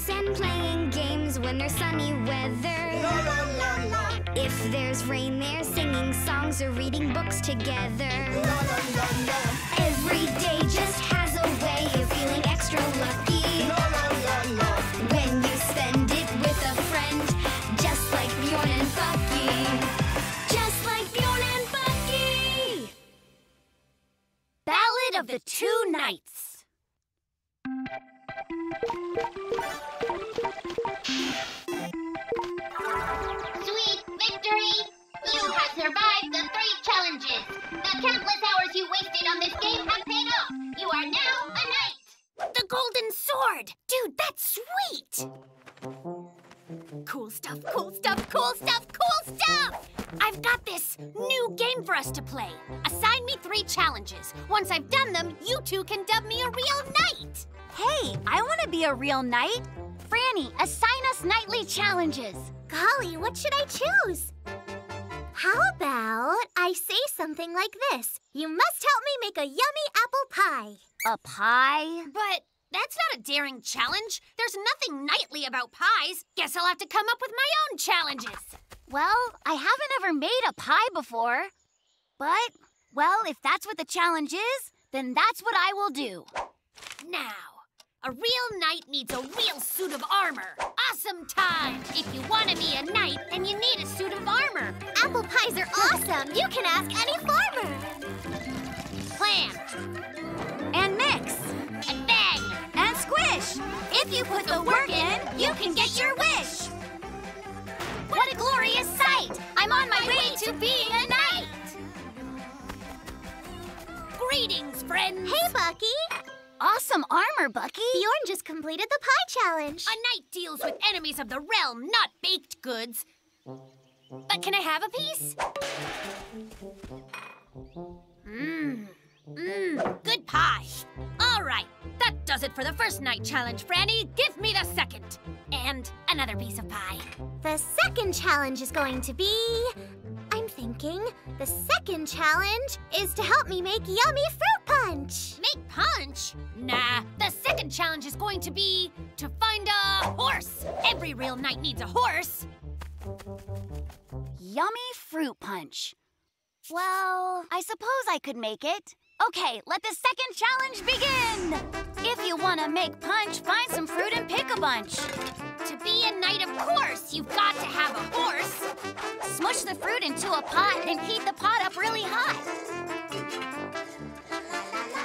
books and playing games when there's sunny weather. La la la la. If there's rain, they're singing songs or reading books together. La la la la. Every day just has a way of feeling extra lucky. La la la la. When you spend it with a friend, just like Bjorn and Bucky. Just like Bjorn and Bucky! Ballad of the Two Knights. Sweet victory! You have survived the 3 challenges. The countless hours you wasted on this game have paid off. You are now a knight. The golden sword! Dude, that's sweet! Cool stuff, cool stuff, cool stuff, cool stuff! I've got this new game for us to play. Assign me 3 challenges. Once I've done them, you 2 can dub me a real knight. Hey, I want to be a real knight. Franny, assign us nightly challenges. Golly, what should I choose? How about I say something like this? You must help me make a yummy apple pie. A pie? But that's not a daring challenge. There's nothing knightly about pies. Guess I'll have to come up with my own challenges. Well, I haven't ever made a pie before. But, well, if that's what the challenge is, then that's what I will do. Now, a real knight needs a real suit of armor. Awesome time! If you want to be a knight, then you need a suit of armor. Apple pies are awesome. You can ask any farmer. Plan. And mix. And bang. And squish. If you put the work in, you can get your wish. What a glorious sight! I'm on my way to being a knight! Greetings, friends! Hey, Bucky. Awesome armor, Bucky. Bjorn just completed the pie challenge. A knight deals with enemies of the realm, not baked goods. But can I have a piece? Good pie. All right, that does it for the first night challenge, Franny. Give me the second. And another piece of pie. The second challenge is going to be... I'm thinking the second challenge is to help me make yummy fruit punch. Make punch? Nah, the second challenge is going to be to find a horse. Every real knight needs a horse. Yummy fruit punch. Well, I suppose I could make it. Okay, let the second challenge begin! If you want to make punch, find some fruit and pick a bunch. To be a knight, of course, you've got to have a horse. Smush the fruit into a pot and heat the pot up really hot.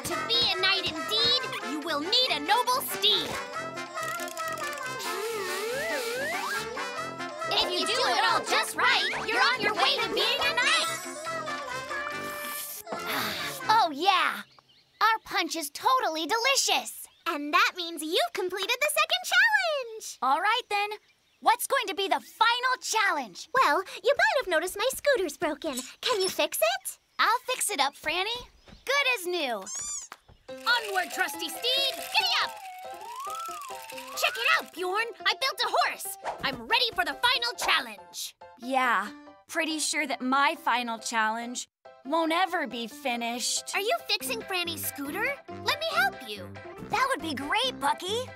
To be a knight indeed, you will need a noble steed. If you do it all just right, you're on your way to being a knight. Oh, yeah. Our punch is totally delicious. And that means you've completed the second challenge. All right, then. What's going to be the final challenge? Well, you might have noticed my scooter's broken. Can you fix it? I'll fix it up, Franny. Good as new. Onward, trusty steed. Giddy up! Check it out, Bjorn. I built a horse. I'm ready for the final challenge. Yeah, pretty sure that my final challenge won't ever be finished. Are you fixing Franny's scooter? Let me help you. That would be great, Bucky.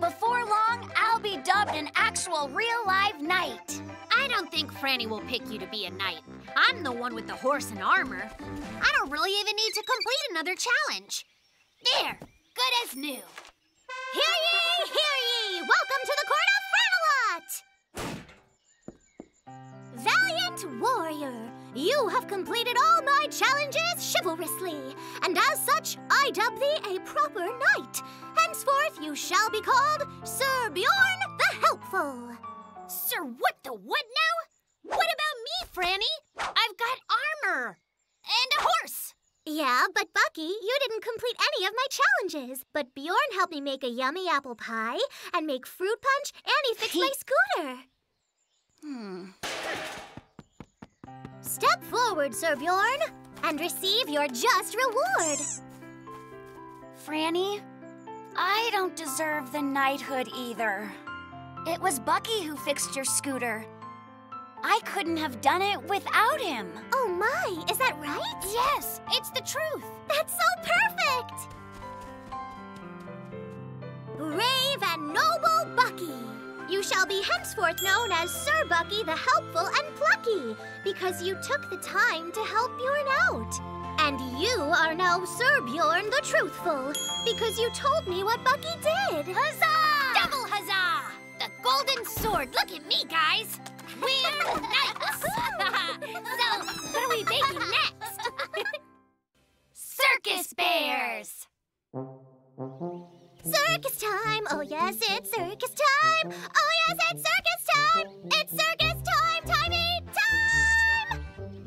Before long, I'll be dubbed an actual real-life knight. I don't think Franny will pick you to be a knight. I'm the one with the horse and armor. I don't really even need to complete another challenge. There, good as new. Hear ye, hear ye! Welcome to the court of Franalot! Valiant warrior, you have completed all my challenges chivalrously, and as such, I dub thee a proper knight. Henceforth, you shall be called Sir Bjorn the Helpful. Sir, what the what now? What about me, Franny? I've got armor and a horse. Yeah, but Bucky, you didn't complete any of my challenges. But Bjorn helped me make a yummy apple pie and make fruit punch, and he fixed my scooter. Step forward, Sir Bjorn, and receive your just reward. Franny, I don't deserve the knighthood either. It was Bucky who fixed your scooter. I couldn't have done it without him. Oh my, is that right? Yes, it's the truth. That's so perfect! Brave and noble Bucky! shall be henceforth known as Sir Bucky the Helpful and Plucky, because you took the time to help Bjorn out. And you are now Sir Bjorn the Truthful, because you told me what Bucky did. Huzzah! Double huzzah! The golden sword. Look at me, guys. We're Knights. So, what are we making next? Circus Bears. Circus time! Oh yes, it's circus time! Oh yes, it's circus time! It's circus time! Time!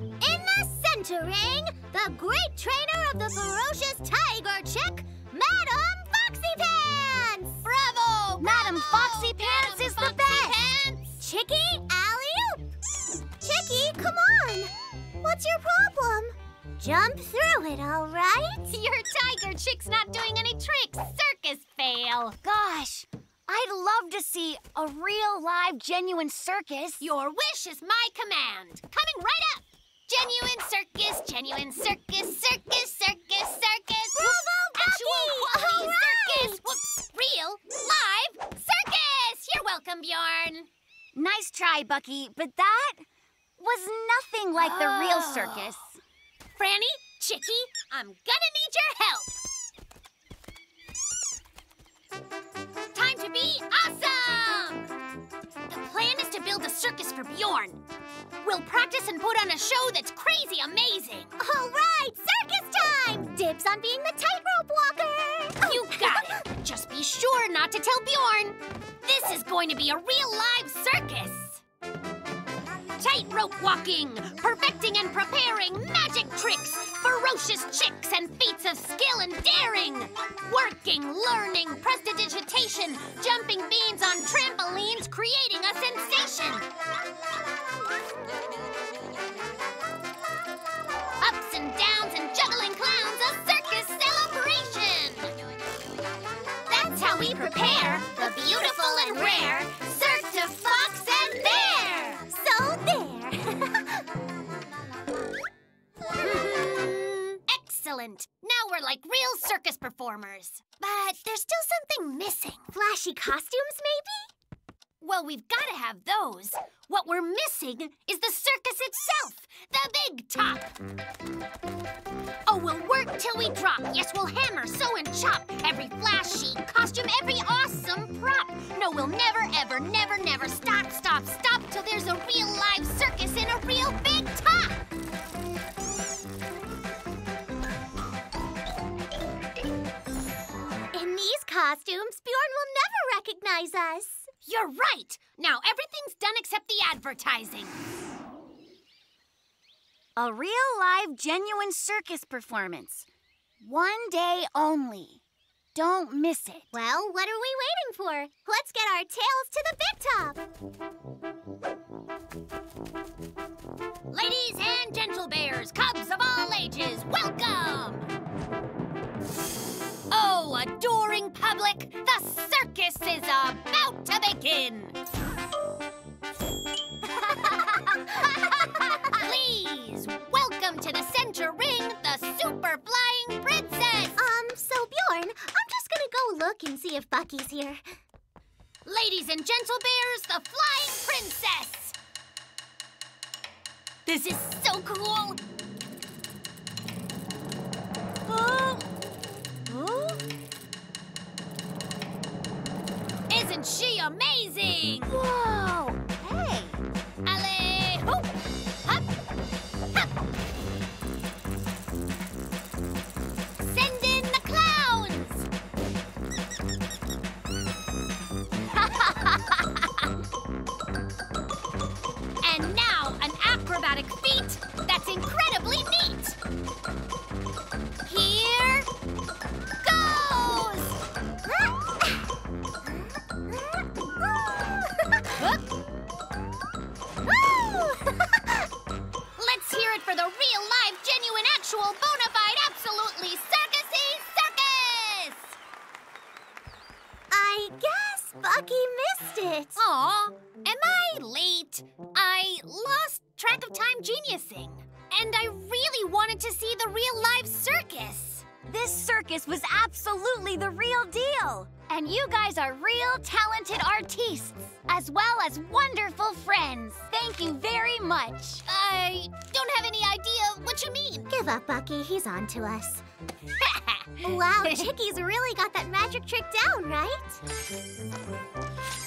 In the center ring, the great trainer of the ferocious tiger chick, Madame Foxy Pants! Bravo! Madam Foxy Pants is the best! Chicky, alley-oop! Chicky, come on! What's your problem? Jump through it, all right? Your tiger chick's not doing any tricks. Circus fail. Gosh, I'd love to see a real, live, genuine circus. Your wish is my command. Coming right up. Genuine circus, genuine circus, circus, circus, circus. Bravo, Actual Bucky! quality All circus. right! Whoops. Real, live, circus. You're welcome, Bjorn. Nice try, Bucky, but that was nothing like the real circus. Franny, Chicky, I'm gonna need your help. Time to be awesome! The plan is to build a circus for Bjorn. We'll practice and put on a show that's crazy amazing. All right, circus time! Dibs on being the tightrope walker! You got it. Just be sure not to tell Bjorn. This is going to be a real live circus. Tightrope walking, perfecting and preparing magic tricks, ferocious chicks and feats of skill and daring. Working, learning, prestidigitation, jumping beans on trampolines, creating a sensation. Ups and downs and juggling clowns, a circus celebration. That's how we prepare the beautiful and rare Cirque Fox and Bear. So there! Excellent. Now we're like real circus performers. But there's still something missing. Flashy costumes, maybe? Well, we've got to have those. What we're missing is the circus itself, the big top. Oh, we'll work till we drop. Yes, we'll hammer, sew, and chop. Every flashy costume, every awesome prop. No, we'll never, ever, never, never stop till there's a real live circus in a real big top. In these costumes, Bjorn will never recognize us. You're right. Now everything's done except the advertising. A real, live, genuine circus performance. One day only. Don't miss it. Well, what are we waiting for? Let's get our tails to the big top. Ladies and gentle bears, cubs of all ages, welcome! Oh, adoring public, the circus is about to begin! Please, welcome to the center ring, the super flying princess! So Bjorn, I'm just gonna go look and see if Bucky's here. Ladies and gentle bears, the flying princess! This is so cool! Oh. Isn't she amazing? Whoa! Hey! Alley, hoop, hop, hop. Send in the clowns. And now an acrobatic feat that's incredibly neat. Here goes. Let's hear it for the real, live, genuine, actual, bona fide, absolutely circusy circus! I guess Bucky missed it. Aw, am I late? I lost track of time geniusing. And I really wanted to see the real live circus. This circus was absolutely the real deal. And you guys are real talented artistes, as well as wonderful friends. Thank you very much. I don't have any idea what you mean. Give up, Bucky. He's on to us. Wow, Chicky's really got that magic trick down, right?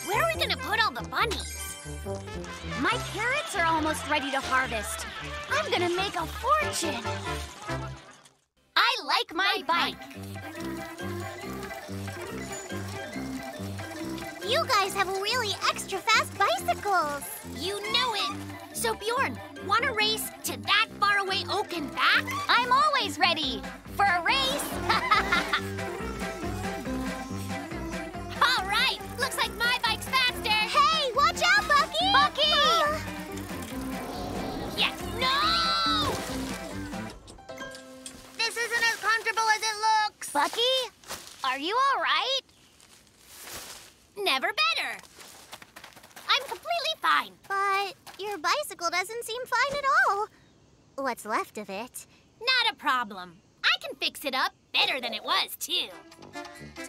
Where are we gonna put all the bunnies? My carrots are almost ready to harvest. I'm gonna make a fortune. I like my bike. You guys have really extra fast bicycles. You know it. So Bjorn, wanna race to that faraway oak and back? I'm always ready for a race. All right, looks like my bike's faster. Hey, watch out, Bucky! Bucky! Yes, no! This isn't as comfortable as it looks. Bucky, are you all right? Never better. I'm completely fine. But your bicycle doesn't seem fine at all. What's left of it? Not a problem. I can fix it up better than it was, too.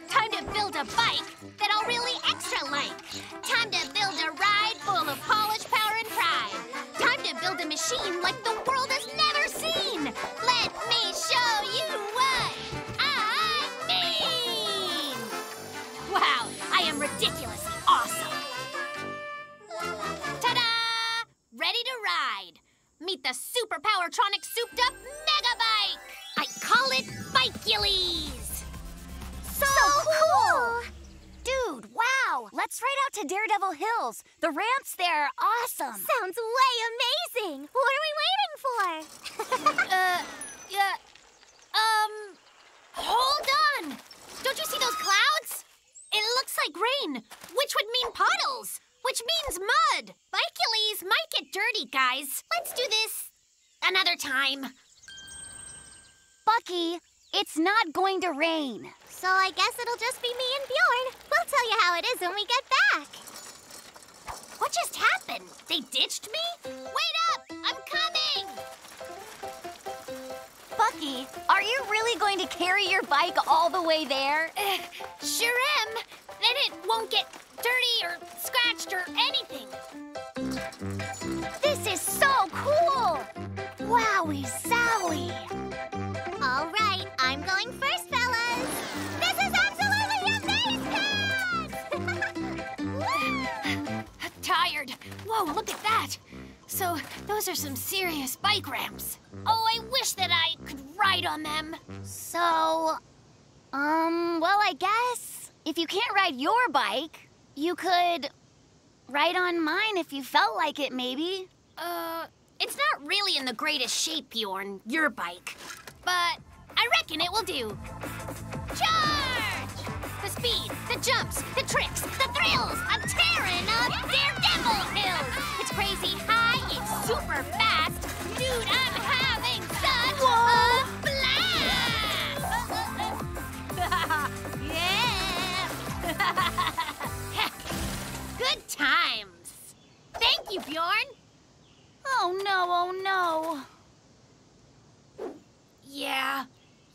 Time to build a bike that I'll really extra like. Time to build a ride full of polish, power, and pride. Time to build a machine like the world has never seen. Let me show you what I mean. Wow, I am ridiculously awesome. Ta-da! Ready to ride. Meet the Super Powertronic souped-up Mega Bike. I call it Bike-Ulise. So cool! Dude, wow! Let's ride out to Daredevil Hills. The ramps there are awesome. Sounds way amazing! What are we waiting for? Hold on! Don't you see those clouds? It looks like rain, which would mean puddles, which means mud. Bike-Ulise might get dirty, guys. Let's do this another time. Bucky, it's not going to rain. So I guess it'll just be me and Bjorn. We'll tell you how it is when we get back. What just happened? They ditched me? Wait up! I'm coming! Bucky, are you really going to carry your bike all the way there? Sure am. Then it won't get dirty or scratched or anything. This is so cool! Wowie zowie! All right, I'm going first, fellas. This is absolutely amazing! Tired. Whoa, look at that. So, those are some serious bike ramps. Oh, I wish that I could ride on them. So, well, I guess if you can't ride your bike, you could ride on mine if you felt like it, maybe. It's not really in the greatest shape, Bjorn, your bike. But I reckon it will do. Charge! The speed, the jumps, the tricks, the thrills. I'm tearing up Daredevil Hills. It's crazy high, it's super fast. Dude, I'm having such a blast! Yeah! Good times. Thank you, Bjorn. Oh no, oh no. Yeah,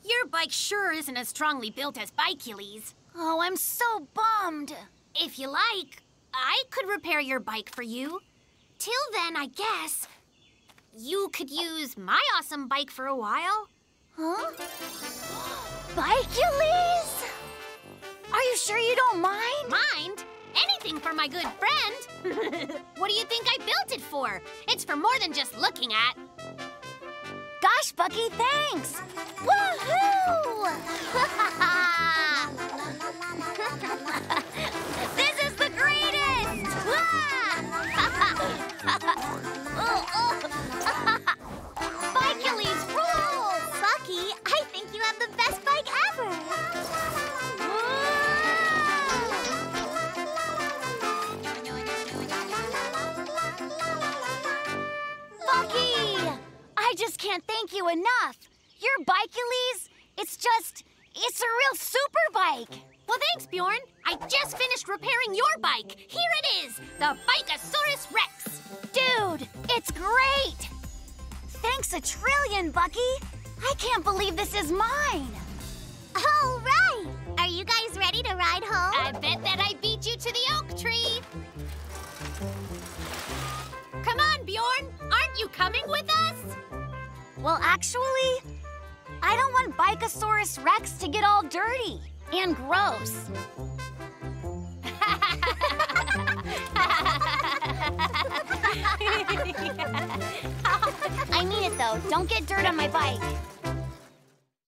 your bike sure isn't as strongly built as Bike-Ulise. Oh, I'm so bummed. If you like, I could repair your bike for you. Till then, I guess, you could use my awesome bike for a while. Huh? Bike-Ulise? Are you sure you don't mind? Mind? Anything for my good friend. What do you think I built it for? It's for more than just looking at. Gosh, Bucky, thanks! Woohoo! This is the greatest! Bike-Ulise rules! Bucky, I think you have the best bike ever. Bucky! I just can't thank you enough. Your Bike-Ulise, it's a real super bike. Well, thanks, Bjorn. I just finished repairing your bike. Here it is, the Bikeosaurus Rex. Dude, it's great! Thanks a trillion, Bucky. I can't believe this is mine. All right! Are you guys ready to ride home? I bet that I beat you to the oak tree. Come on, Bjorn. Aren't you coming with us? Well, actually, I don't want Bikosaurus Rex to get all dirty and gross. I mean it though, don't get dirt on my bike.